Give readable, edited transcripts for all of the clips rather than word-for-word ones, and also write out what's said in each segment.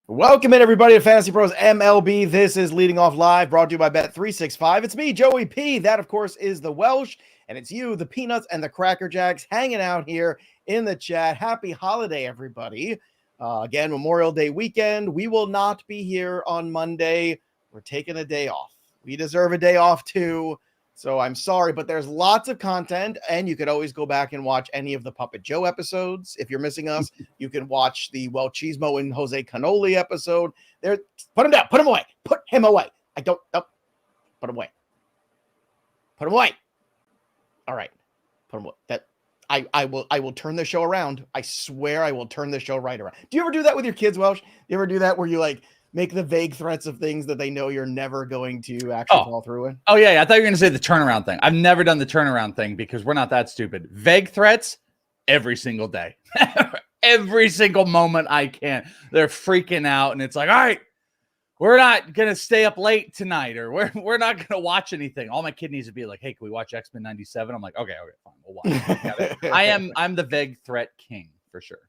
Welcome in, everybody, to Fantasy Pros MLB. This is Leading Off Live, brought to you by Bet365. It's me, Joey P. That, of course, is the Welsh, and it's you, the Peanuts and the Cracker Jacks, hanging out here in the chat. Happy holiday, everybody. Again, Memorial Day weekend. We will not be here on Monday. We're taking a day off. We deserve a day off, too. So I'm sorry, but there's lots of content, and you could always go back and watch any of the Puppet Joe episodes. If you're missing us, you can watch the Chismo and Jose Canoli episode. There, put him down, put him away, put him away. Put him away. Put him away. All right, put him away. I will turn the show around. I swear I will turn the show right around. Do you ever do that with your kids, Welsh? You ever do that where you make the vague threats of things that they know you're never going to actually follow through in? Oh, yeah. I thought you were going to say the turnaround thing. I've never done the turnaround thing because we're not that stupid. Vague threats every single day. Every single moment I can. They're freaking out, and it's like, all right, we're not going to stay up late tonight, or we're not going to watch anything. All my kid needs to be like, hey, can we watch X-Men 97? I'm like, okay, fine, we'll watch. I'm the vague threat king for sure.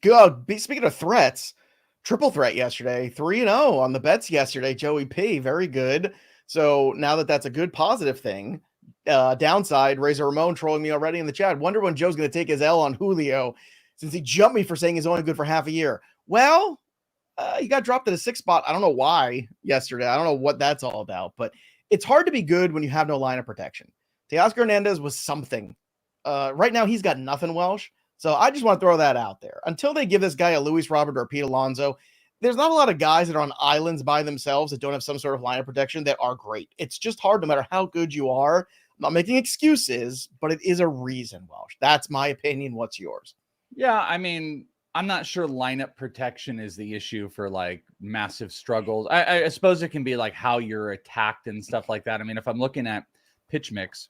Good. Speaking of threats, triple threat yesterday, 3-0 on the bets yesterday. Joey P, very good. So now that's a good positive thing. Downside, Razor Ramon trolling me already in the chat. Wonder when Joe's going to take his L on Julio since he jumped me for saying he's only good for half a year. Well, he got dropped at a 6 spot. I don't know why yesterday. I don't know what that's all about, but it's hard to be good when you have no line of protection. Teoscar Hernandez was something. Right now, he's got nothing, Welsh. So I just want to throw that out there. Until they give this guy a Luis Robert or Pete Alonso, there's not a lot of guys that are on islands by themselves that don't have some sort of line of protection that are great. It's just hard no matter how good you are. I'm not making excuses, but it is a reason, Welsh. That's my opinion. What's yours? Yeah, I mean, I'm not sure lineup protection is the issue for massive struggles. I suppose it can be how you're attacked and stuff like that. I mean, if I'm looking at pitch mix,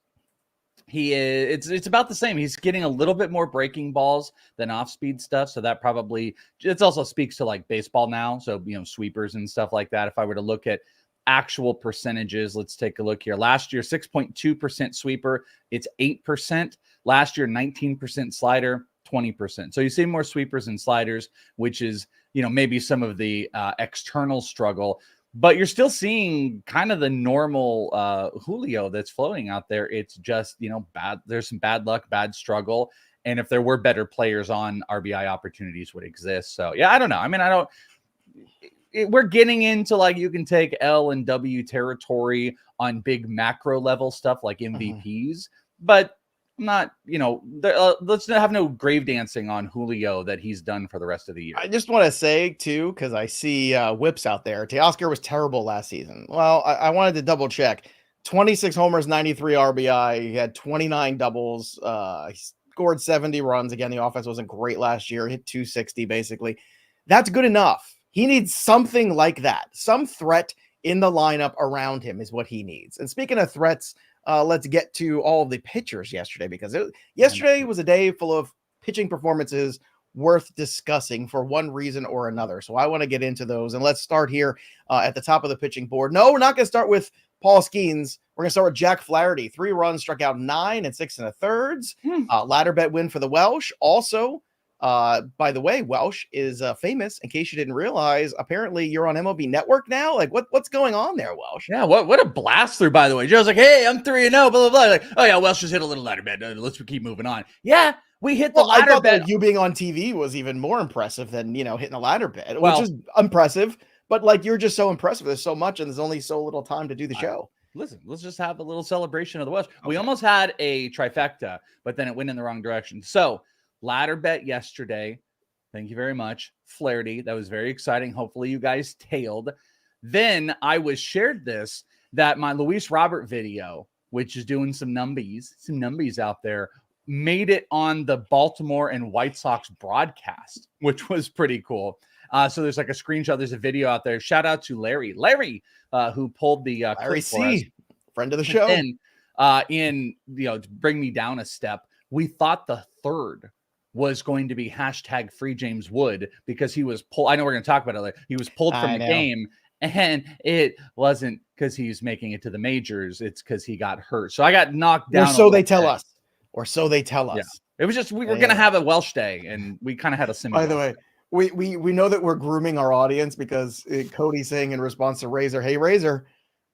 it's about the same. He's getting a little bit more breaking balls than off-speed stuff, so that probably it also speaks to baseball now. So sweepers and stuff like that. If I were to look at actual percentages, let's take a look here. Last year, 6.2% sweeper. It's 8%. Last year, 19% slider, 20%. So you see more sweepers and sliders, which is maybe some of the external struggle. But you're still seeing kind of the normal Julio that's floating out there. It's just, bad. There's some bad luck, bad struggle. And if there were better players on, RBI opportunities would exist. So, yeah, I don't know. I mean, we're getting into you can take L and W territory on big macro level stuff like MVPs. But not, let's not have no grave dancing on Julio that he's done for the rest of the year. I just want to say, too, because I see whips out there. Teoscar was terrible last season. Well, I wanted to double check. 26 homers, 93 RBI. He had 29 doubles. He scored 70 runs. Again, the offense wasn't great last year. Hit 260, basically. That's good enough. He needs something like that. Some threat in the lineup around him is what he needs. And speaking of threats, let's get to all of the pitchers yesterday, because yesterday was a day full of pitching performances worth discussing for one reason or another. So I want to get into those. And let's start here at the top of the pitching board. No, we're not going to start with Paul Skenes. We're going to start with Jack Flaherty. 3 runs, struck out 9 and 6 1/3. Ladder bet win for the Welsh. Also, by the way, Welsh is famous. In case you didn't realize, apparently you're on MLB Network now. What's going on there, Welsh? Yeah, what a blast through, by the way. Joe's like, hey, I'm 3-0, blah, blah, blah. Oh, yeah, Welsh just hit a little ladder bet. Let's keep moving on. Yeah, we hit the ladder I thought bet. That you being on TV was even more impressive than, hitting a ladder bet, which is impressive. But, you're just so impressive. There's so much, and there's only so little time to do the show. Listen, let's just have a little celebration of the Welsh. Okay. We almost had a trifecta, but then it went in the wrong direction. So, ladder bet yesterday. Thank you very much. Flaherty. That was very exciting. Hopefully you guys tailed. Then I was shared that my Luis Robert video, which is doing some numbies out there, made it on the Baltimore and White Sox broadcast, which was pretty cool. So there's a screenshot. There's a video out there. Shout out to Larry, who pulled the Larry C, friend of the show. And to bring me down a step, we thought the third was going to be hashtag free James Wood because he was pulled. I know we're going to talk about it later. He was pulled from the game, and it wasn't because he's making it to the majors. It's because he got hurt. So I got knocked down. Or so they tell us. Yeah. It was just, we were going to have a Welsh day, and we kind of had a similar. By the way, we know that we're grooming our audience because Cody's saying in response to Razor, hey Razor,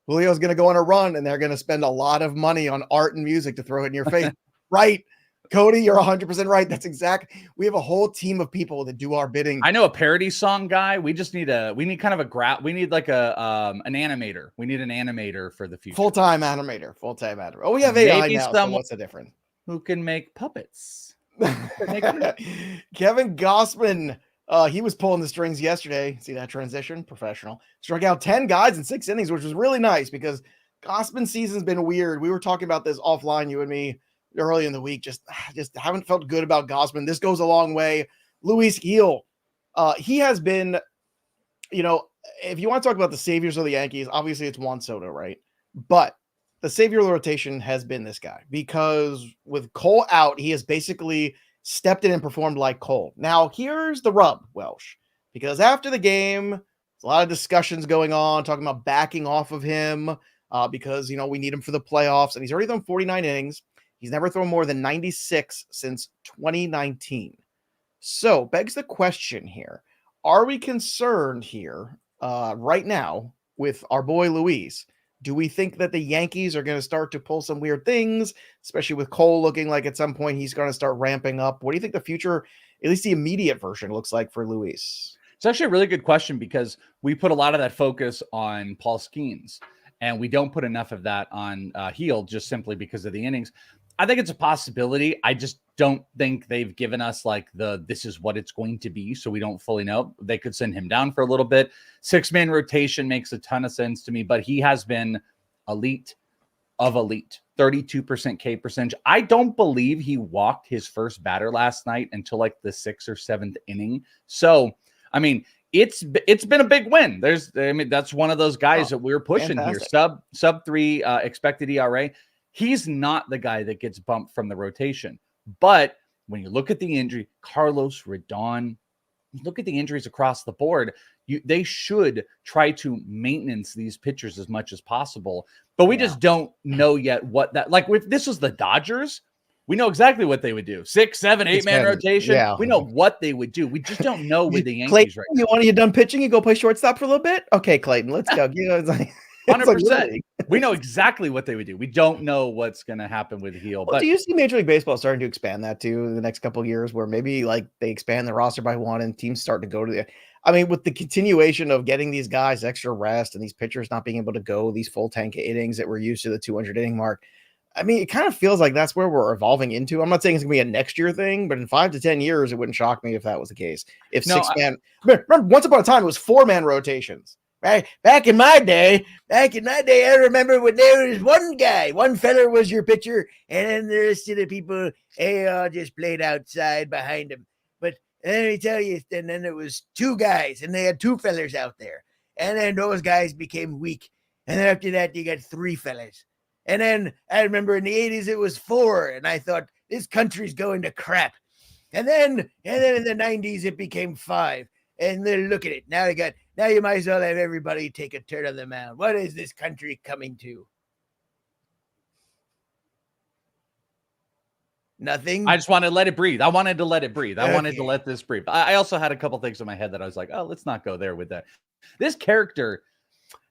Julio's going to go on a run and they're going to spend a lot of money on art and music to throw it in your face. Right. Cody, you're 100% right. That's we have a whole team of people that do our bidding. I know a parody song guy. We need kind of we need like an animator. We need an animator for the future. Full-time animator. Oh, we have AI Maybe now. So what's the difference? Who can make puppets? Kevin Gossman. He was pulling the strings yesterday. See that transition? Professional. Struck out 10 guys in 6 innings, which was really nice because Gossman's season's been weird. We were talking about this offline, you and me, early in the week. Just haven't felt good about Gossman. This goes a long way. Luis Gil. He has been, if you want to talk about the saviors of the Yankees, obviously it's Juan Soto, right? But the savior of the rotation has been this guy because with Cole out, he has basically stepped in and performed like Cole. Now, here's the rub, Welsh, because after the game, there's a lot of discussions going on, talking about backing off of him because, we need him for the playoffs. And he's already thrown 49 innings. He's never thrown more than 96 since 2019. So, begs the question here. Are we concerned here right now with our boy Luis? Do we think that the Yankees are going to start to pull some weird things, especially with Cole looking like at some point he's going to start ramping up? What do you think the future, at least the immediate version, looks like for Luis? It's actually a really good question because we put a lot of that focus on Paul Skenes, and we don't put enough of that on Heel just simply because of the innings. I think it's a possibility. I just don't think they've given us like this is what it's going to be. So we don't fully know. They could send him down for a little bit. 6-man rotation makes a ton of sense to me, but he has been elite of elite, 32% K percentage. I don't believe he walked his first batter last night until like the 6th or 7th inning. So, I mean, it's been a big win. That's one of those guys that we're pushing fantastic. Here. Sub 3 expected ERA. He's not the guy that gets bumped from the rotation. But when you look at the injury, Carlos Rodon, look at the injuries across the board, they should try to maintenance these pitchers as much as possible. But we just don't know yet what that, like if this was the Dodgers, we know exactly what they would do. 6, 7, 8-man rotation. Yeah. We know what they would do. We just don't know with the Yankees Clayton, right now. You done pitching? You go play shortstop for a little bit? Okay, Clayton, let's go. It's like 100%. We know exactly what they would do. We don't know what's going to happen with Heel. Well, but do you see Major League Baseball starting to expand that too in the next couple of years, where maybe like they expand the roster by one and teams start to go to with the continuation of getting these guys extra rest and these pitchers not being able to go these full tank innings that we're used to, the 200 inning mark. It kind of feels like that's where we're evolving into. I'm not saying it's gonna be a next year thing, but in 5 to 10 years, it wouldn't shock me if that was the case. If remember, once upon a time, it was 4-man rotations. Right? Back in my day, I remember when there was one fella was your pitcher, and then the rest of the people, they all just played outside behind him. But let me tell you, and then it was 2 guys, and they had 2 fellas out there. And then those guys became weak. And then after that, you got 3 fellas. And then I remember in the 80s, it was 4. And I thought, this country's going to crap. And then in the 90s, it became 5. And then look at it. Now you might as well have everybody take a turn on the mound. What is this country coming to? Nothing. I just wanted to let it breathe. I wanted to let it breathe. I wanted to let this breathe. I also had a couple things in my head that I was like, oh, let's not go there with that. This character,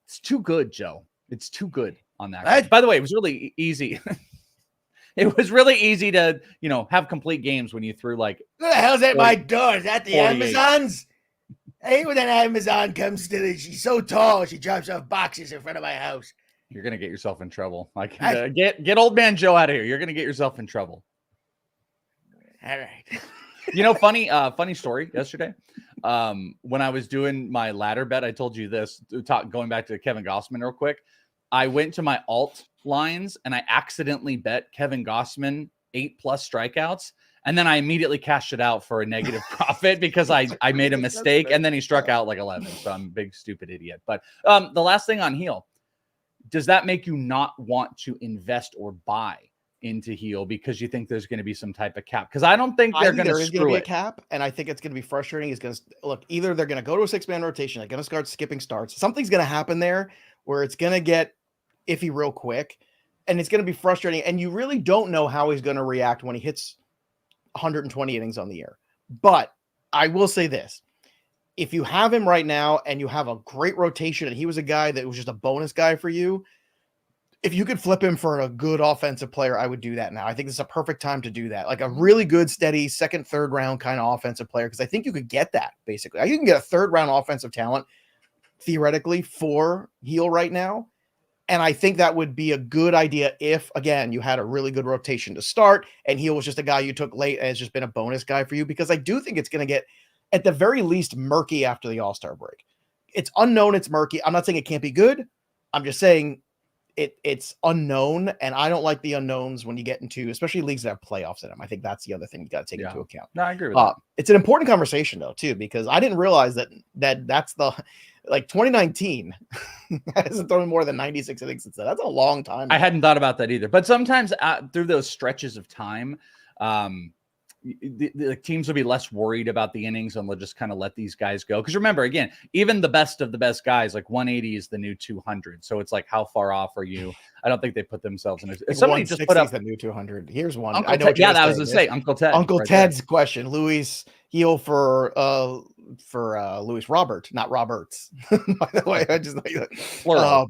it's too good, Joe. It's too good on that. By the way, it was really easy. It was really easy to, have complete games when you threw like. Who the hell's at my door? Is that the 48. Amazons? I hate when an Amazon comes to she's so tall, she drops off boxes in front of my house. You're going to get yourself in trouble. Like, get old man Joe out of here. You're going to get yourself in trouble. All right. Funny story yesterday. When I was doing my ladder bet, I told you this, going back to Kevin Gossman real quick. I went to my alt lines and I accidentally bet Kevin Gossman 8+ strikeouts. And then I immediately cashed it out for a negative profit because I made a mistake and then he struck out like 11. So I'm a big, stupid idiot. But the last thing on Heel, does that make you not want to invest or buy into Heel because you think there's going to be some type of cap? Because I don't think they're going to screw it. Be a cap, and I think it's going to be frustrating. It's going to look, either they're going to go to a 6-man rotation, they're going to start skipping starts. Something's going to happen there where it's going to get iffy real quick, and it's going to be frustrating. And you really don't know how he's going to react when he hits 120 innings on the year. But I will say this. if you have him right now and you have a great rotation and he was a guy that was just a bonus guy for you, if you could flip him for a good offensive player, I would do that now. I think this is a perfect time to do that. Like a really good, steady second, third round kind of offensive player, because I think you could get that basically. You can get a third round offensive talent theoretically for Heel right now. And I think that would be a good idea if, again, you had a really good rotation to start and Heel was just a guy you took late and has just been a bonus guy for you, because I do think it's going to get, at the very least, murky after the All-Star break. It's unknown. It's murky. I'm not saying it can't be good. I'm just saying it's unknown, and I don't like the unknowns when you get into, especially leagues that have playoffs in them. I think that's the other thing you got to take into account. No, I agree with that. It's an important conversation though, too, because I didn't realize that's the, like 2019 hasn't thrown more than 96 innings since then. That's a long time. I hadn't thought about that either. But sometimes through those stretches of time, the teams will be less worried about the innings and they'll just kind of let these guys go. Because remember, again, even the best of the best guys, like 180 is the new 200. So it's like, how far off are you? I don't think they put themselves in it. Somebody just put up the new 200. Here's one. I know. Yeah, that was to say Uncle Ted. Uncle Ted's question. Luis Heel for Luis Robert, not Roberts. By the way, I just like that. Plural.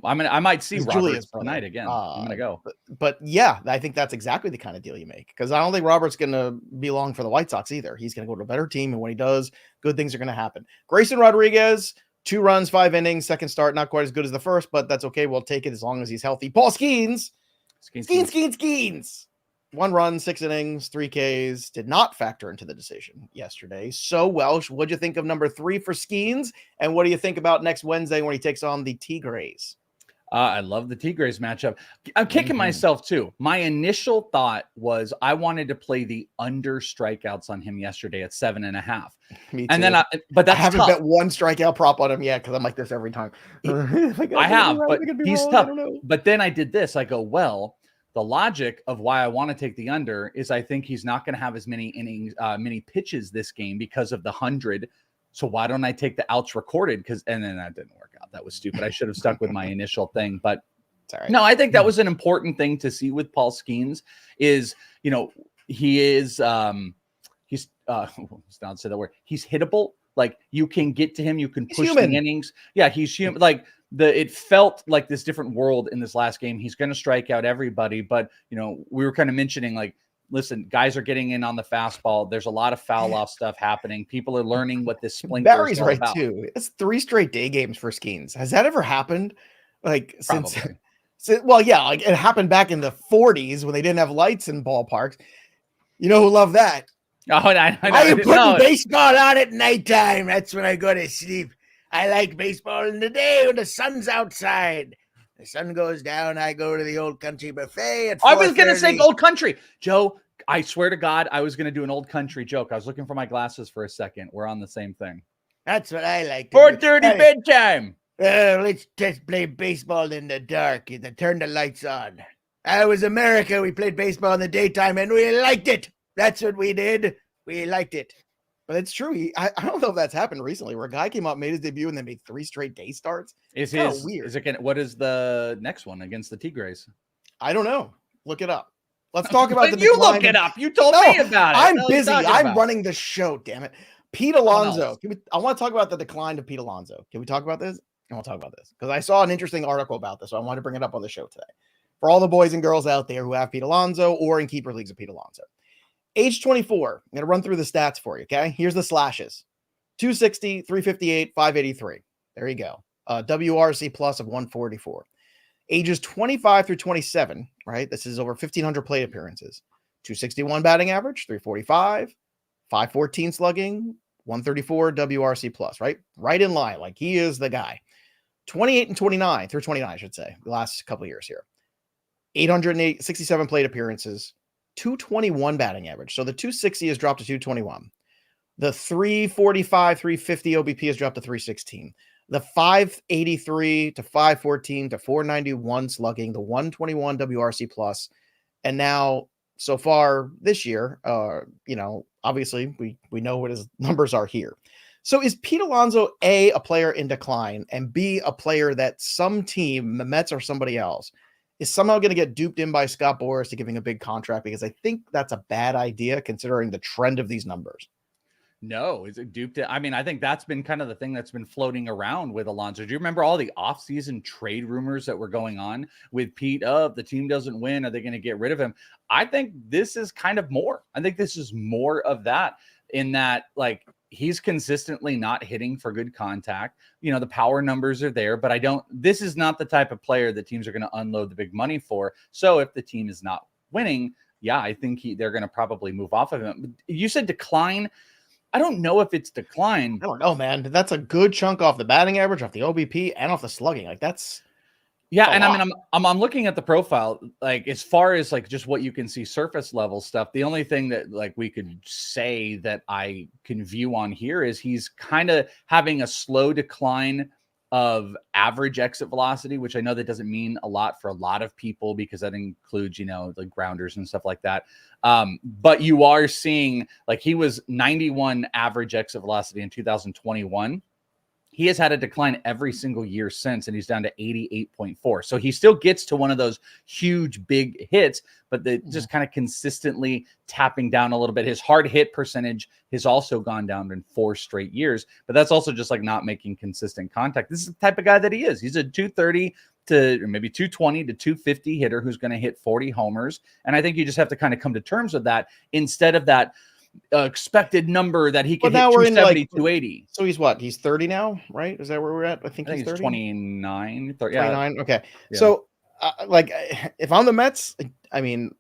I might see Roberts tonight again. I'm gonna go. But yeah, I think that's exactly the kind of deal you make, because I don't think Robert's gonna be long for the White Sox either. He's gonna go to a better team, and when he does, good things are gonna happen. Grayson Rodriguez, 2 runs, 5 innings, second start, not quite as good as the first, but that's okay. We'll take it as long as he's healthy. Paul Skenes. 1 run, 6 innings, 3 Ks, did not factor into the decision yesterday. So, Welsh, what'd you think of number 3 for Skenes? And what do you think about next Wednesday when he takes on the Tigres? I love the Tigres matchup. I'm kicking myself too. My initial thought was I wanted to play the under strikeouts on him yesterday at 7.5. Me too. And then but that's I haven't tough. bet one strikeout prop on him yet because I'm like this every time. I have, but he's tough. But then I did this. I go, well, the logic of why I want to take the under is I think he's not going to have as many innings, many pitches this game because of the 100. So why don't I take the outs recorded? And then that didn't work out. That was stupid. I should have stuck with my initial thing. But no, I think that was an important thing to see with Paul Skenes is, he is he's not say that word. He's hittable. Like you can get to him. You can push the innings. Yeah, he's human. Like it felt like this different world in this last game. He's going to strike out everybody. But, we were kind of mentioning like, listen, guys are getting in on the fastball. There's a lot of foul off stuff happening. People are learning what this splinkler Barry's is all right about. Too. It's 3 straight day games for Skenes. Has that ever happened? Like since well, yeah, like it happened back in the 40s when they didn't have lights in ballparks. You know who loved that? Oh, I am putting baseball on at nighttime. That's when I go to sleep. I like baseball in the day when the sun's outside. The sun goes down. I go to the Old Country buffet at 4:30. I was going to say Old Country. Joe, I swear to God, I was going to do an Old Country joke. I was looking for my glasses for a second. We're on the same thing. That's what I like. 4:30 bedtime. Let's just play baseball in the dark. Turn the lights on. I was America. We played baseball in the daytime and we liked it. That's what we did. We liked it. But it's true. I don't know if that's happened recently where a guy came out, made his debut, and then made 3 straight day starts. Weird. What is the next one against the Tigres? I don't know. Look it up. Let's talk about the you look it up. You told me about it. I'm busy. I'm running the show, damn it. Pete Alonso. I want to talk about the decline of Pete Alonso. Can we talk about this? I want to talk about this because I saw an interesting article about this, so I want to bring it up on the show today. For all the boys and girls out there who have Pete Alonso or in keeper leagues of Pete Alonso. Age 24. I'm going to run through the stats for you, okay? Here's the slashes. 260, 358, 583. There you go. WRC plus of 144. Ages 25 through 27, right? This is over 1,500 plate appearances. 261 batting average, 345, 514 slugging, 134 WRC plus, right? Right in line. Like he is the guy. 28 and 29, through 29, I should say, the last couple of years here. 867 plate appearances. 221 batting average. So the 260 has dropped to 221. The 345, 350 OBP has dropped to 316. The 583 to 514 to 491 slugging, the 121 WRC plus. And now so far this year, obviously we know what his numbers are here. So is Pete Alonso A player in decline and B a player that some team, the Mets or somebody else, is somehow going to get duped in by Scott Boras to giving a big contract? Because I think that's a bad idea considering the trend of these numbers. No, is it duped? I mean, I think that's been kind of the thing that's been floating around with Alonso. Do you remember all the offseason trade rumors that were going on with Pete? If the team doesn't win, are they going to get rid of him? I think this is kind of more. I think this is more of that, in that, like, he's consistently not hitting for good contact. The power numbers are there, but this is not the type of player that teams are going to unload the big money for. So if the team is not winning, yeah, I think they're going to probably move off of him. You said decline. I don't know if it's decline. I don't know, man. That's a good chunk off the batting average, off the OBP, and off the slugging. Like, that's and lot. I mean, I'm looking at the profile, like, as far as like just what you can see surface level stuff. The only thing that like we could say that I can view on here is he's kind of having a slow decline of average exit velocity, which I know that doesn't mean a lot for a lot of people, because that includes, like grounders and stuff like that. But you are seeing, like, he was 91 average exit velocity in 2021. He has had a decline every single year since, and he's down to 88.4. So he still gets to one of those huge, big hits, but just kind of consistently tapping down a little bit. His hard hit percentage has also gone down in 4 straight years, but that's also just like not making consistent contact. This is the type of guy that he is. He's a 230 to maybe 220 to 250 hitter who's going to hit 40 homers. And I think you just have to kind of come to terms with that, instead of that expected number that he can hit 270, 280. So he's what? He's 30 now, right? Is that where we're at? I think he's 30? 29. 30, 29. Okay. Yeah. So, like, if I'm the Mets, I mean,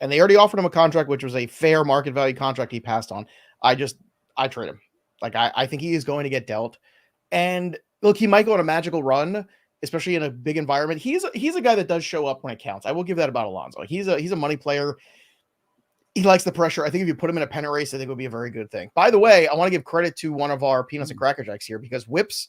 and they already offered him a contract, which was a fair market value contract he passed on. I trade him. Like, I think he is going to get dealt. And look, he might go on a magical run, especially in a big environment. He's a guy that does show up when it counts. I will give that about Alonso. He's a money player. He likes the pressure. I think if you put him in a pennant race, I think it would be a very good thing. By the way, I want to give credit to one of our Peanuts and Cracker Jacks here, because Whips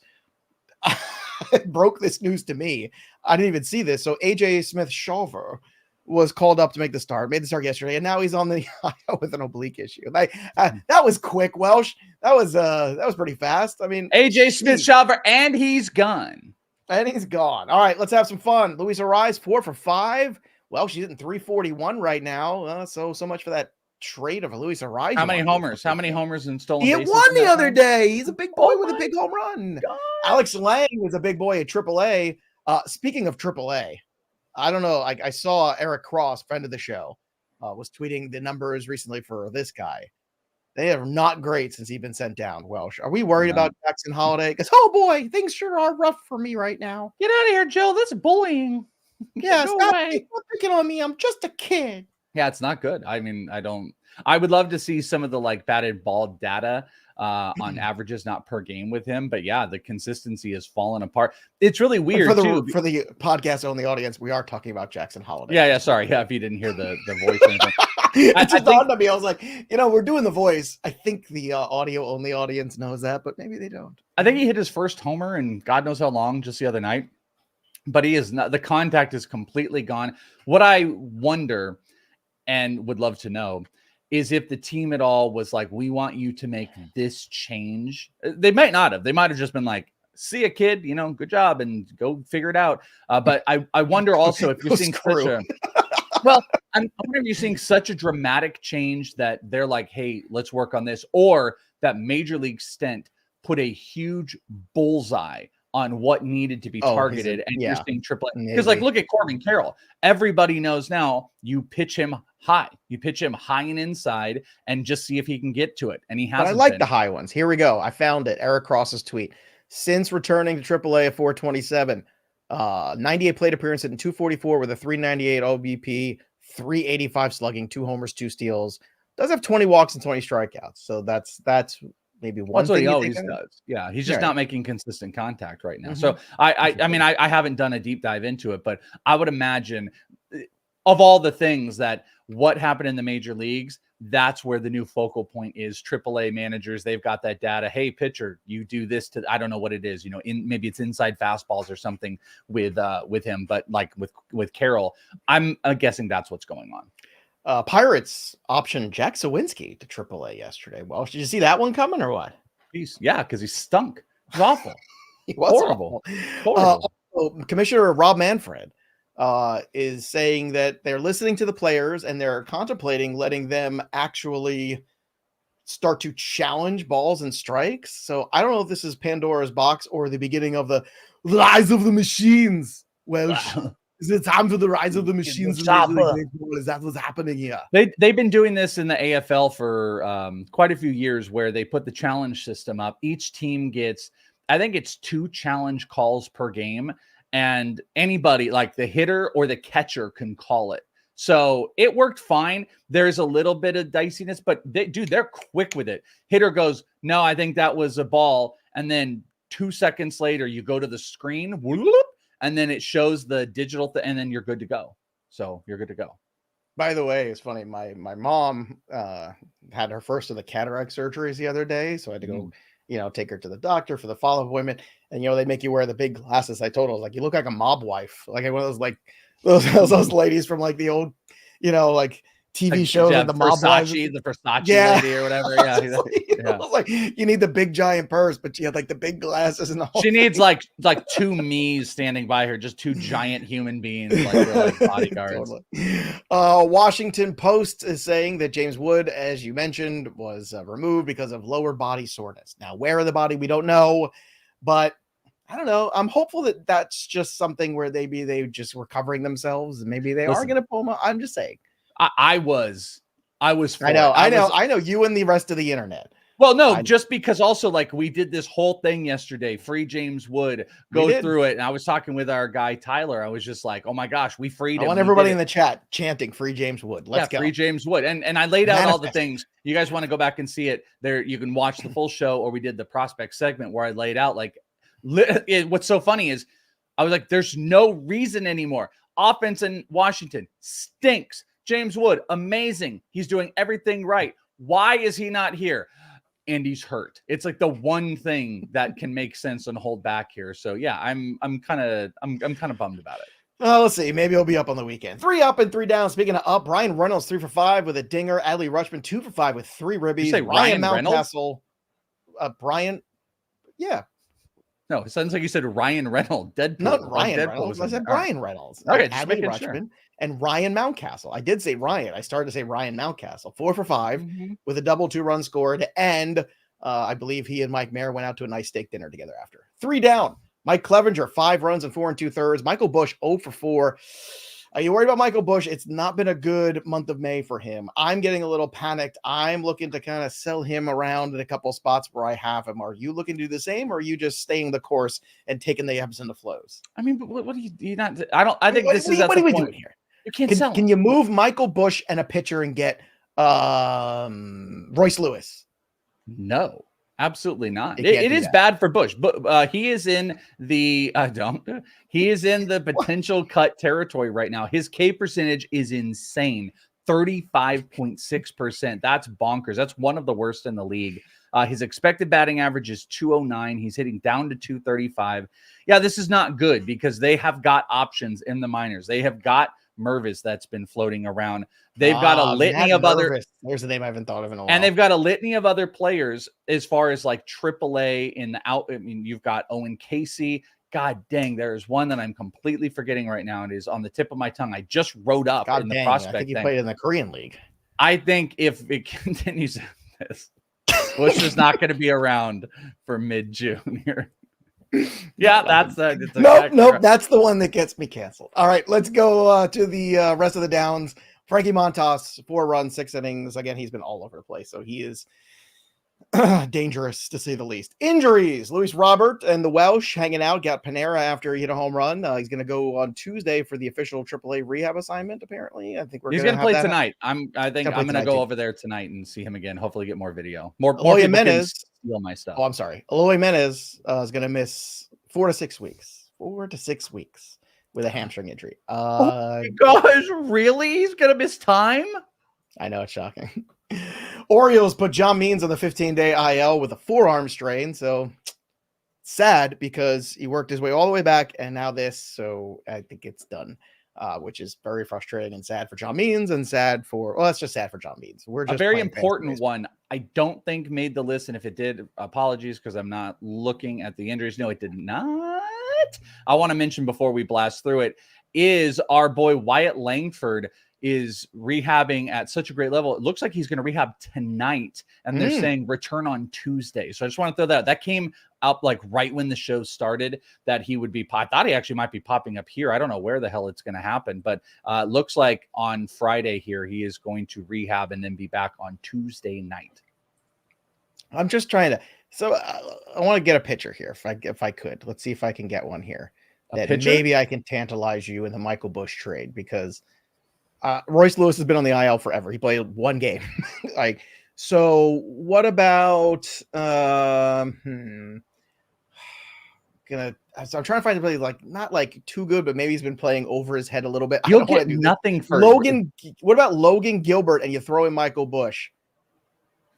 broke this news to me. I didn't even see this. So AJ Smith-Shawver was called up to make the start, made the start yesterday, and now he's on the IL with an oblique issue. That was quick, Welsh. That was pretty fast. I mean, AJ Smith-Shawver, and he's gone. And he's gone. All right, let's have some fun. Luis Arraez, 4 for 5. Well, she's hitting 341 right now. So much for that trade of Luis Arraez. How many homers? How many homers and stolen bases? He hit one the other day. He's a big boy with a big home run. God. Alex Lang was a big boy at AAA. Speaking of AAA, I don't know. I saw Eric Cross, friend of the show, was tweeting the numbers recently for this guy. They are not great since he's been sent down. Welsh, are we worried about Jackson Holliday? Because, oh boy, things sure are rough for me right now. Get out of here, Joe. That's bullying. Yeah, stop picking on me. I'm just a kid. Yeah, it's not good. I mean, I would love to see some of the like batted ball data on averages, not per game with him. But yeah, the consistency has fallen apart. It's really weird. For the podcast only audience, we are talking about Jackson Holliday. Yeah. Sorry. Yeah, if you didn't hear the voice. It just dawned on me. I was like, we're doing the voice. I think the audio only audience knows that, but maybe they don't. I think he hit his first homer in God knows how long just the other night. But he is not, the contact is completely gone. What I wonder and would love to know is if the team at all was like, we want you to make this change. They might not have. They might have just been like, see a kid, good job, and go figure it out. But I wonder also if you're seeing such a well, I wonder if you're seeing such a dramatic change that they're like, hey, let's work on this, or that Major League Stent put a huge bullseye on what needed to be targeted, and you're seeing triple because, like, look at Corbin Carroll. Everybody knows now you pitch him high, and inside, and just see if he can get to it. And he has. I like the high ones. Here we go. I found it. Eric Cross's tweet. Since returning to AAA at 427, 98 plate appearance in 244 with a 398 OBP, 385 slugging, 2 homers, 2 steals. Does have 20 walks and 20 strikeouts. So that's maybe one. That's what he always does. Yeah, he's just not making consistent contact right now. So I haven't done a deep dive into it, but I would imagine of all the things that what happened in the major leagues, that's where the new focal point is. AAA managers, they've got that data. Hey, pitcher, you do this to, I don't know what it is, maybe it's inside fastballs or something with him, but like with Carroll, I'm guessing that's what's going on. Pirates optioned Jack Sawinski to AAA yesterday. Well, did you see that one coming or what? Because he stunk. It was awful. He was horrible. Commissioner Rob Manfred is saying that they're listening to the players and they're contemplating letting them actually start to challenge balls and strikes. So I don't know if this is Pandora's box or the beginning of the rise of the machines. Welsh. Wow. Is it time for the rise of the machines in Major League Baseball? Is that what's happening here? They've been doing this in the AFL for quite a few years, where they put the challenge system up. Each team gets, I think it's 2 challenge calls per game, and anybody, like the hitter or the catcher, can call it. So it worked fine. There's a little bit of diciness, but they're quick with it. Hitter goes, no, I think that was a ball. And then 2 seconds later, you go to the screen, whoop, and then it shows the digital and then you're good to go. So you're good to go. By the way, it's funny. My mom had her first of the cataract surgeries the other day, so I had to go, take her to the doctor for the follow-up appointment. And they make you wear the big glasses. I told her, I was like, you look like a mob wife, like one of those those ladies from like the old, like TV shows, like the mob wives, the Versace lady or whatever. Yeah, like you need the big giant purse, but she had like the big glasses and the whole. She needs like 2 me's standing by her, just 2 giant human beings, like they're like bodyguards. Washington Post is saying that James Wood, as you mentioned, was removed because of lower body soreness. Now, where in the body we don't know, but I don't know. I'm hopeful that that's just something where maybe they just were covering themselves, and maybe they are going to pull them. I'm just saying. I was. I know. You and the rest of the internet. Well, no, just because also like we did this whole thing yesterday, free James Wood, go through it. And I was talking with our guy, Tyler. I was just like, oh my gosh, we freed him. I want everybody in the chat chanting free James Wood. Let's go. Free James Wood. And I laid out all the things. You guys want to go back and see it there. You can watch the full show, or we did the prospect segment where I laid out like, what's so funny is I was like, there's no reason anymore. Offense in Washington stinks. James Wood, amazing. He's doing everything right. Why is he not here? And he's hurt. It's like the one thing that can make sense and hold back here. So yeah, I'm kind of bummed about it. Let's see. Maybe he'll be up on the weekend. 3 up and 3 down. Speaking of up, Ryan Reynolds 3 for 5 with a dinger. Adley Rutschman 2 for 5 with 3 ribbies. You say Ryan Mountcastle. Brian. Yeah. No, it sounds like you said Ryan Reynolds. Deadpool. Not Ryan Reynolds. I said Ryan Reynolds. Okay, Adley Rutschman and Ryan Mountcastle. I did say Ryan. I started to say Ryan Mountcastle. 4 for 5 with a double 2-run scored. And I believe he and Mike Mayer went out to a nice steak dinner together after. 3 down. Mike Clevenger, 5 runs and 4 2/3. Michael Busch, 0 for 4. Are you worried about Michael Busch? It's not been a good month of May for him. I'm getting a little panicked. I'm looking to kind of sell him around in a couple of spots where I have him. Are you looking to do the same, or are you just staying the course and taking the ebbs and the flows? I mean, but what do you not? I think this is what are we doing here? You can't sell him. Can you move Michael Busch and a pitcher and get Royce Lewis? No. Absolutely not. It is bad for Busch, but he is in the he is in the potential cut territory right now. His K percentage is insane, 35.6%. That's bonkers. That's one of the worst in the league. His expected batting average is 209. He's hitting down to 235. Yeah, this is not good because they have got options in the minors. They have got Mervis that's been floating around. They've got a litany of other. There's a name I haven't thought of in a while. And they've got a litany of other players as far as like AAA in the out. I mean, you've got Owen Casey. God dang, there's one that I'm completely forgetting right now. It is on the tip of my tongue. I just wrote up in the prospect. I think he played in the Korean League. I think if it continues this, Busch is not going to be around for mid-June here. Yeah, nope. That's the one that gets me canceled. All right, let's go to the rest of the downs. Frankie Montas, 4 runs, 6 innings. Again, he's been all over the place, so he is dangerous to say the least. Injuries: Luis Robert and the Welsh hanging out. Got Panera after he hit a home run. He's going to go on Tuesday for the official AAA rehab assignment. Apparently, I think he's going to play tonight. I think I'm going to go over there tonight and see him again. Hopefully, get more video. More Eloy Jimenez. Steal my stuff. Oh, I'm sorry. Eloy Jimenez is going to miss 4 to 6 weeks. 4 to 6 weeks with a hamstring injury. Oh my gosh, really? He's going to miss time? I know, it's shocking. Orioles put John Means on the 15-day IL with a forearm strain. So sad because he worked his way all the way back and now this. So I think it's done, which is very frustrating and sad for John Means and sad for, well, that's just sad for John Means. We're just a very important one. I don't think made the list. And if it did, apologies because I'm not looking at the injuries. No, it did not. I want to mention before we blast through it is our boy Wyatt Langford is rehabbing at such a great level. It looks like he's going to rehab tonight, and they're saying return on Tuesday. So I just want to throw that out. That came out like right when the show started, that he would be. I thought he actually might be popping up here. I don't know where the hell it's going to happen, but looks like on Friday here he is going to rehab and then be back on Tuesday night. I'm just trying to. So I want to get a picture here, if I could. Let's see if I can get one here. That maybe I can tantalize you in the Michael Bush trade, because Royce Lewis has been on the IL forever. He played one game. So what about I'm trying to find a play like not like too good, but maybe he's been playing over his head a little bit. You'll get nothing for Logan. What about Logan Gilbert and you throw in Michael Bush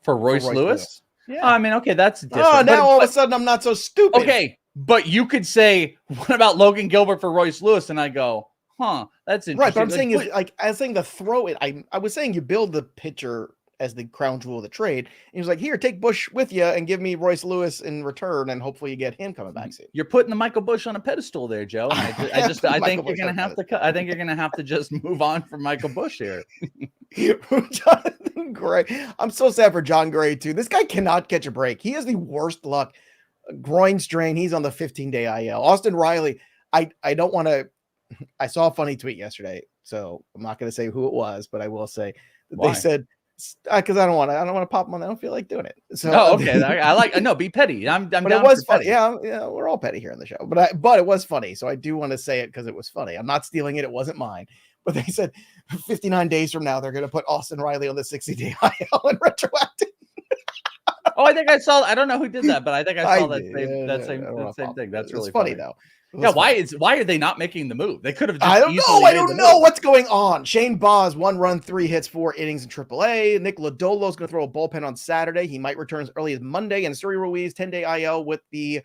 for Royce Lewis? Yeah. Oh, I mean, okay, that's different. Oh, now all of a sudden I'm not so stupid. Okay, but you could say, what about Logan Gilbert for Royce Lewis? And I go, that's interesting. Right, but I'm saying is like I was saying the throw it. I was saying you build the pitcher as the crown jewel of the trade. And he was like, here, take Bush with you and give me Royce Lewis in return, and hopefully you get him coming back soon. You're putting the Michael Bush on a pedestal there, Joe. And I think you're gonna have to cut. I think you're gonna have to just move on from Michael Bush here. Jonathan Gray. I'm so sad for John Gray too. This guy cannot catch a break. He has the worst luck. Groin strain. He's on the 15-day IL. Austin Riley. I don't want to. I saw a funny tweet yesterday, so I'm not going to say who it was, but I will say that they said, because I don't want to pop them on. I don't feel like doing it. So okay, I like. No, be petty. I'm but down it was for funny. Yeah, we're all petty here on the show. But it was funny, so I do want to say it because it was funny. I'm not stealing it. It wasn't mine. But they said 59 days from now they're going to put Austin Riley on the 60-day IL and retroactive. I think I saw. I don't know who did that, but I think I saw that same thing. That's really funny though. Yeah, why are they not making the move? They could have just I don't know what's going on. Shane Boz, 1 run, 3 hits, 4 innings in AAA. Nick Lodolo is going to throw a bullpen on Saturday. He might return as early as Monday. And Suri Ruiz, 10-day IL with the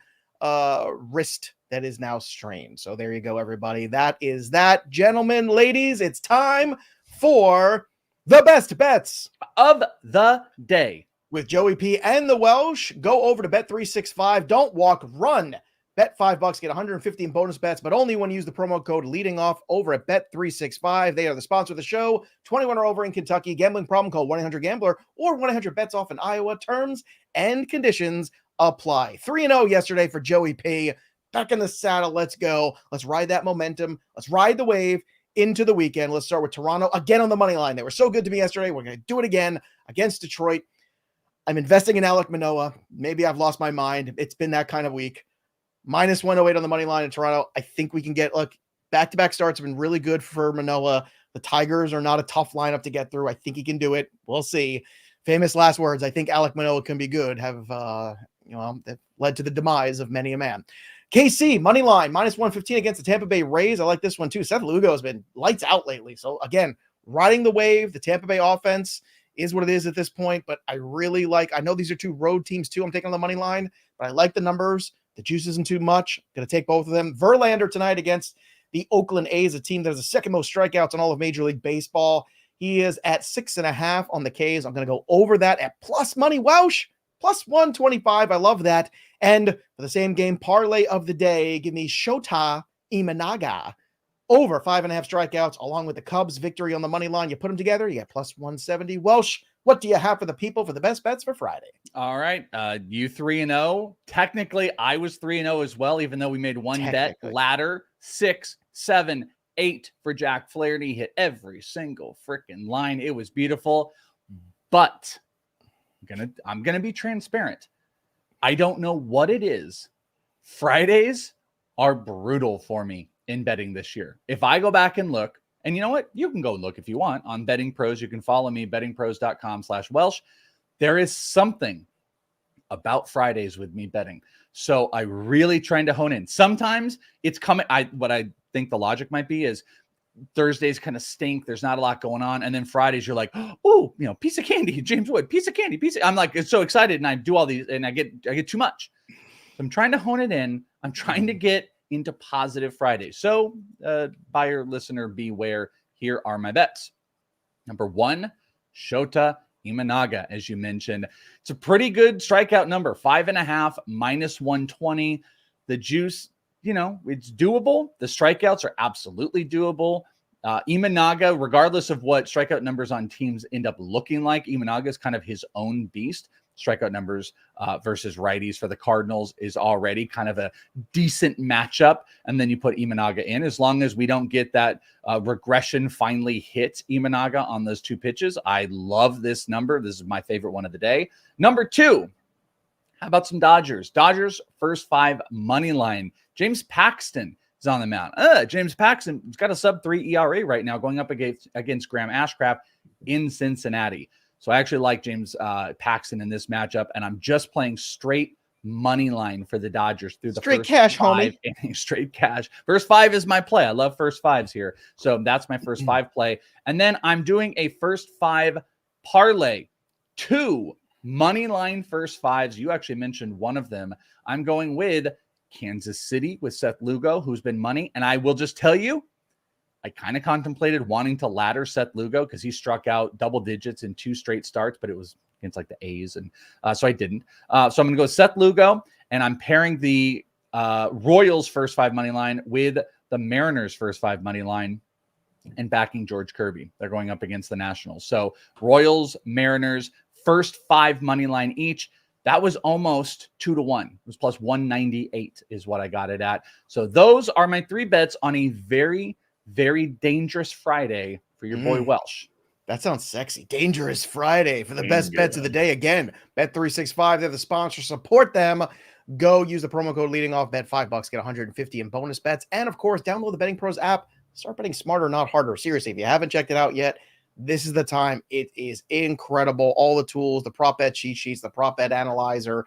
wrist that is now strained. So there you go, everybody. That is that. Gentlemen, ladies, it's time for the best bets of the day with Joey P and the Welsh. Go over to Bet365. Don't walk, run. Bet $5, get 150 in bonus bets, but only when you use the promo code leading off over at Bet365. They are the sponsor of the show. 21 or over in Kentucky. Gambling problem, call 1-800-GAMBLER or 1-800-BETS-OFF in Iowa. Terms and conditions apply. 3-0 yesterday for Joey P. Back in the saddle. Let's go. Let's ride that momentum. Let's ride the wave into the weekend. Let's start with Toronto again on the money line. They were so good to me yesterday. We're going to do it again against Detroit. I'm investing in Alek Manoah. Maybe I've lost my mind. It's been that kind of week. Minus 108 on the money line in Toronto. I think we can get, back-to-back starts have been really good for Manoah. The Tigers are not a tough lineup to get through. I think he can do it. We'll see. Famous last words. I think Alek Manoah can be good. That led to the demise of many a man. KC, money line, minus 115 against the Tampa Bay Rays. I like this one too. Seth Lugo has been lights out lately. So again, riding the wave. The Tampa Bay offense is what it is at this point, but I really I know these are 2 road teams too. I'm taking on the money line, but I like the numbers. The juice isn't too much. Going to take both of them. Verlander tonight against the Oakland A's, a team that has the second most strikeouts in all of Major League Baseball. He is at 6.5 on the K's. I'm going to go over that at plus money. Welsh, plus 125. I love that. And for the same game parlay of the day, give me Shota Imanaga over 5.5 strikeouts along with the Cubs victory on the money line. You put them together, you get plus 170. Welsh, what do you have for the people for the best bets for Friday? All right. You 3-0. Technically, I was 3-0 as well, even though we made one bet. Ladder 6, 7, 8 for Jack Flaherty. Hit every single freaking line. It was beautiful. But I'm gonna be transparent. I don't know what it is. Fridays are brutal for me in betting this year. If I go back and look, and you know what? You can go look if you want on Betting Pros. You can follow me, bettingpros.com/Welsh. There is something about Fridays with me betting. So I really trying to hone in. Sometimes it's coming. What I think the logic might be is Thursdays kind of stink. There's not a lot going on. And then Fridays, you're like, oh, piece of candy, James Wood, piece of candy, I'm like, it's so excited. And I do all these and I get too much. So I'm trying to hone it in. I'm trying to get into positive Fridays. So buyer, listener, beware. Here are my bets. Number 1, Shota Imanaga, as you mentioned. It's a pretty good strikeout number, 5.5, minus 120. The juice, it's doable. The strikeouts are absolutely doable. Imanaga, regardless of what strikeout numbers on teams end up looking like, Imanaga is kind of his own beast. Strikeout numbers versus righties for the Cardinals is already kind of a decent matchup. And then you put Imanaga in. As long as we don't get that regression finally hit Imanaga on those 2 pitches, I love this number. This is my favorite one of the day. Number 2, how about some Dodgers? Dodgers first 5 money line. James Paxton is on the mound. James Paxton's got a sub-3 ERA right now going up against Graham Ashcraft in Cincinnati. So I actually like James Paxton in this matchup, and I'm just playing straight money line for the Dodgers through the straight first cash, 5 homie. innings. Straight cash. First 5 is my play. I love first 5s here. So that's my first 5 play. And then I'm doing a first 5 parlay. 2 money line first 5s. You actually mentioned one of them. I'm going with Kansas City with Seth Lugo, who's been money. And I will just tell you, I kind of contemplated wanting to ladder Seth Lugo because he struck out double digits in 2 straight starts, but it was against like the A's. And so I didn't. So I'm going to go Seth Lugo, and I'm pairing the Royals first 5 money line with the Mariners first 5 money line and backing George Kirby. They're going up against the Nationals. So Royals, Mariners, first 5 money line each. That was almost 2-1. It was plus 198 is what I got it at. So those are my 3 bets on a very, very dangerous Friday for your boy Welsh. That sounds sexy. Dangerous Friday for the best bets of the day. Again, Bet365, they're the sponsor. Support them. Go use the promo code leading off, bet $5, get 150 in bonus bets. And of course, download the Betting Pros app. Start betting smarter, not harder. Seriously, if you haven't checked it out yet, this is the time. It is incredible. All the tools, the prop bet cheat sheets, the prop bet analyzer.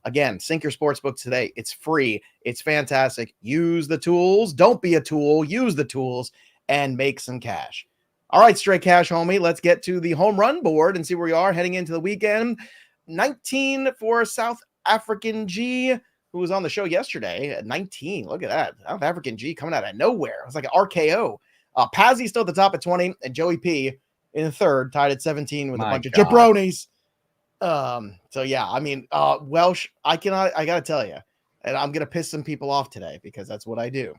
Again, sync your sportsbook today. It's free. It's fantastic. Use the tools. Don't be a tool. Use the tools and make some cash. All right, straight cash, homie. Let's get to the home run board and see where we are heading into the weekend. 19 for South African G, who was on the show yesterday at 19. Look at that. South African G coming out of nowhere. It was like an RKO. Pazzi still at the top at 20, and Joey P in the third, tied at 17 with a bunch of jabronis. So yeah, I mean, Welsh, I got to tell you, and I'm going to piss some people off today because that's what I do.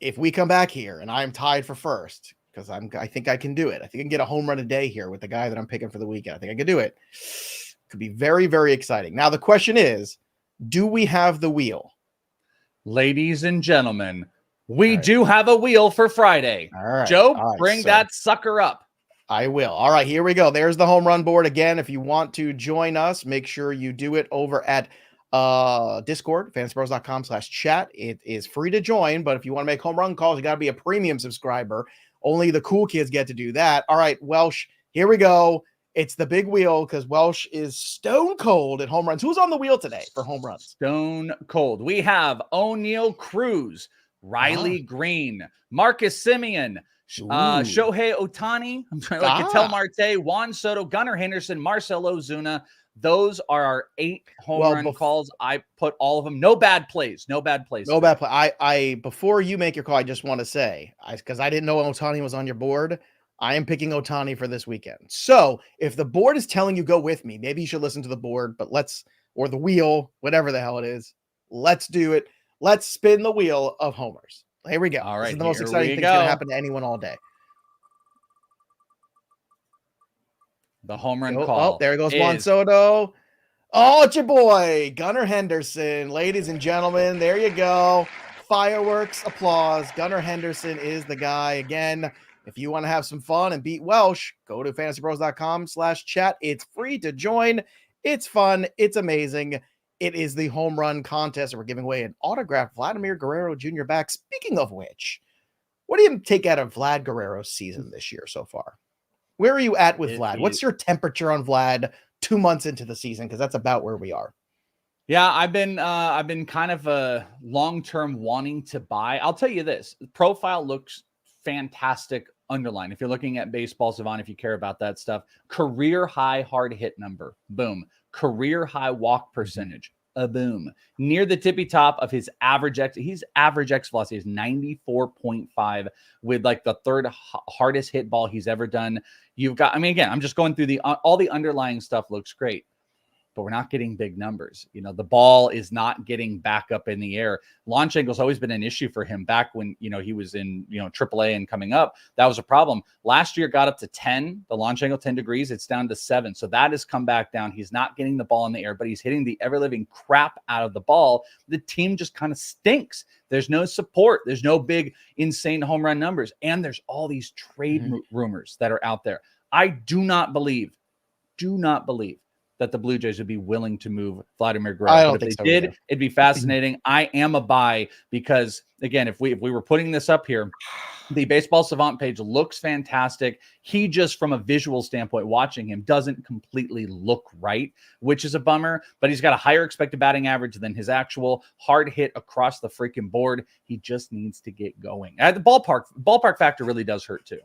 If we come back here and I'm tied for first, because I think I can do it. I think I can get a home run a day here with the guy that I'm picking for the weekend. I think I can do it. Could be very, very exciting. Now the question is, do we have the wheel? Ladies and gentlemen, we do have a wheel for Friday. All right. Joe, bring that sucker up. I will. All right, here we go. There's the home run board. Again, if you want to join us, make sure you do it over at Discord, fantasypros.com/chat. It is free to join, but if you want to make home run calls, you got to be a premium subscriber. Only the cool kids get to do that. All right, Welsh, here we go. It's the big wheel because Welsh is stone cold at home runs. Who's on the wheel today for home runs? Stone cold. We have O'Neal Cruz, Riley Green, Marcus Semien, Shohei Ohtani, Ketel Marte, Juan Soto, Gunnar Henderson, Marcell Ozuna. Those are our 8 home run calls. I put all of them. No bad plays. No bad plays. No bad play. I before you make your call, I just want to say, because I didn't know Ohtani was on your board, I am picking Ohtani for this weekend. So if the board is telling you go with me, maybe you should listen to the board, but or the wheel, whatever the hell it is. Let's do it. Let's spin the wheel of homers. Here we go. All right. This is the most exciting thing that's going to happen to anyone all day. The home run call. Oh, there goes Juan Soto. Oh, it's your boy, Gunnar Henderson. Ladies and gentlemen, there you go. Fireworks, applause. Gunnar Henderson is the guy. Again, if you want to have some fun and beat Welsh, go to fantasypros.com/chat. It's free to join. It's fun. It's amazing. It is the home run contest. We're giving away an autographed Vladimir Guerrero Jr. back. Speaking of which, what do you take out of Vlad Guerrero's season this year so far? Where are you at with Vlad? What's your temperature on Vlad 2 months into the season? Because that's about where we are. Yeah, I've been kind of a long-term wanting to buy. I'll tell you this: the profile looks fantastic. Underline. If you're looking at baseball savant, if you care about that stuff, career high hard hit number, boom. Career high walk percentage, a boom. Near the tippy top of his average average X velocity is 94.5 with like the third hardest hit ball he's ever done. You've got, again, I'm just going through all the underlying stuff looks great. but we're not getting big numbers. You know, the ball is not getting back up in the air. Launch angle's always been an issue for him back when, you know, he was in, you know, AAA and coming up. That was a problem. Last year got up to 10, the launch angle 10 degrees. It's down to 7. So that has come back down. He's not getting the ball in the air, but he's hitting the ever-living crap out of the ball. The team just kind of stinks. There's no support. There's no big, insane home run numbers. And there's all these trade rumors that are out there. I do not believe that the Blue Jays would be willing to move Vladimir Guerrero. I don't but think if so they did, either. it'd be fascinating. I am a buy because, again, if we were putting this up here, the Baseball Savant page looks fantastic. He just, from a visual standpoint, watching him doesn't completely look right, which is a bummer. But he's got a higher expected batting average than his actual hard hit across the freaking board. He just needs to get going. At the ballpark factor really does hurt too.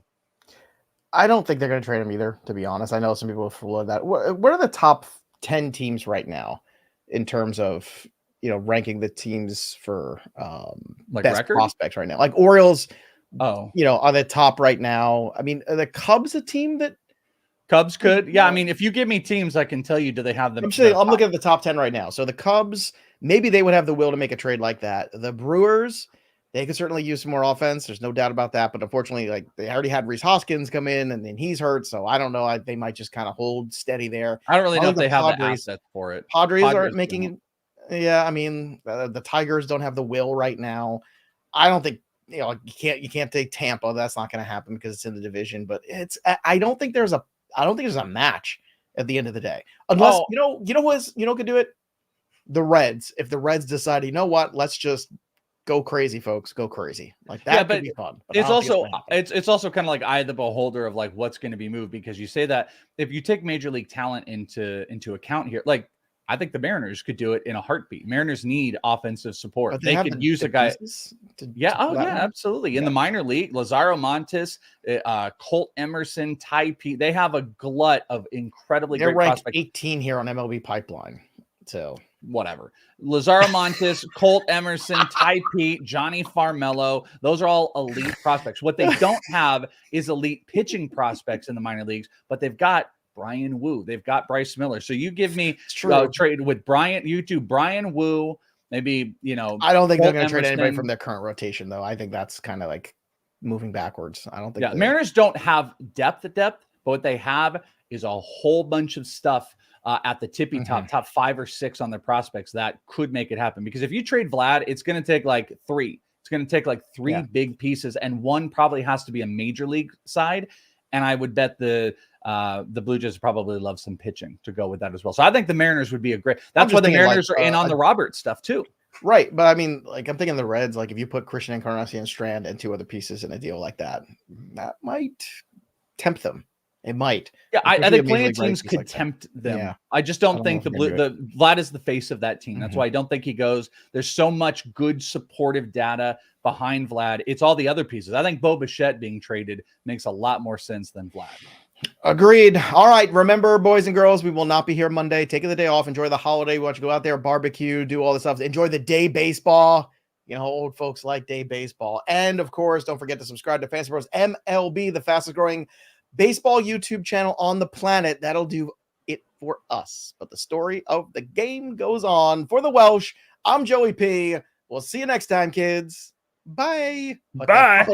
I don't think they're going to trade him either, to be honest. I know some people have followed that. What are the top 10 teams right now in terms of, you know, ranking the teams for like best record? prospects right now? Like Orioles, you know, are the top right now. I mean, are the Cubs a team that Cubs could? Yeah, I mean, if you give me teams, I can tell you, do they have them? I'm looking at the top 10 right now. So the Cubs, maybe they would have the will to make a trade like that. The Brewers, they could certainly use some more offense. There's no doubt about that. But unfortunately, like, they already had Rhys Hoskins come in and then he's hurt. So I don't know. They might just kind of hold steady there. I don't really know if they have the Padres, assets for it. Padres aren't making it. Yeah, I mean, the Tigers don't have the will right now. I don't think, you know, you can't take Tampa. That's not going to happen because it's in the division. But I don't think there's a match at the end of the day. Unless you know could do it? The Reds. If the Reds decide, you know what, let's just go crazy, folks. Go crazy. Like that could be fun. But it's also kind of like eye of the beholder of like what's going to be moved, because you say that if you take major league talent into account here, like I think the Mariners could do it in a heartbeat. Mariners need offensive support. They could use a guy. Absolutely. In the minor league, Lazaro Montes, Colt Emerson, Ty Pete, they have a glut of incredibly great ranked prospects. 18 here on MLB Pipeline. So whatever. Lazaro Montes, Colt Emerson, Ty Pete, Johnny Farmello. Those are all elite prospects. What they don't have is elite pitching prospects in the minor leagues, but they've got Brian Wu. They've got Bryce Miller. So you give me trade with Brian. You do Brian Wu. Maybe, you know. I don't think they're going to trade anybody from their current rotation, though. I think that's kind of like moving backwards. I don't think. Yeah, Mariners don't have depth, but what they have is a whole bunch of stuff at the tippy top 5 or 6 on their prospects that could make it happen. Because if you trade Vlad, it's going to take like 3. It's going to take like 3 big pieces, and one probably has to be a major league side. And I would bet the Blue Jays probably love some pitching to go with that as well. So I think the Mariners would be a great. That's why the Mariners are in on the Roberts stuff too. Right, but I mean, like, I'm thinking the Reds. Like, if you put Christian Encarnacion Strand and 2 other pieces in a deal like that, that might tempt them. It might. Yeah, I think plenty of teams could tempt them. Yeah. I just don't think the Vlad is the face of that team. That's why I don't think he goes. There's so much good supportive data behind Vlad. It's all the other pieces. I think Bo Bichette being traded makes a lot more sense than Vlad. Agreed. All right. Remember, boys and girls, we will not be here Monday. Take the day off. Enjoy the holiday. We want you to go out there, barbecue, do all this stuff. Enjoy the day baseball. You know, old folks like day baseball. And, of course, don't forget to subscribe to FantasyPros MLB, the fastest growing baseball YouTube channel on the planet. That'll do it for us. But the story of the game goes on. For the Welsh, I'm Joey P. We'll see you next time, kids. Bye. Bye.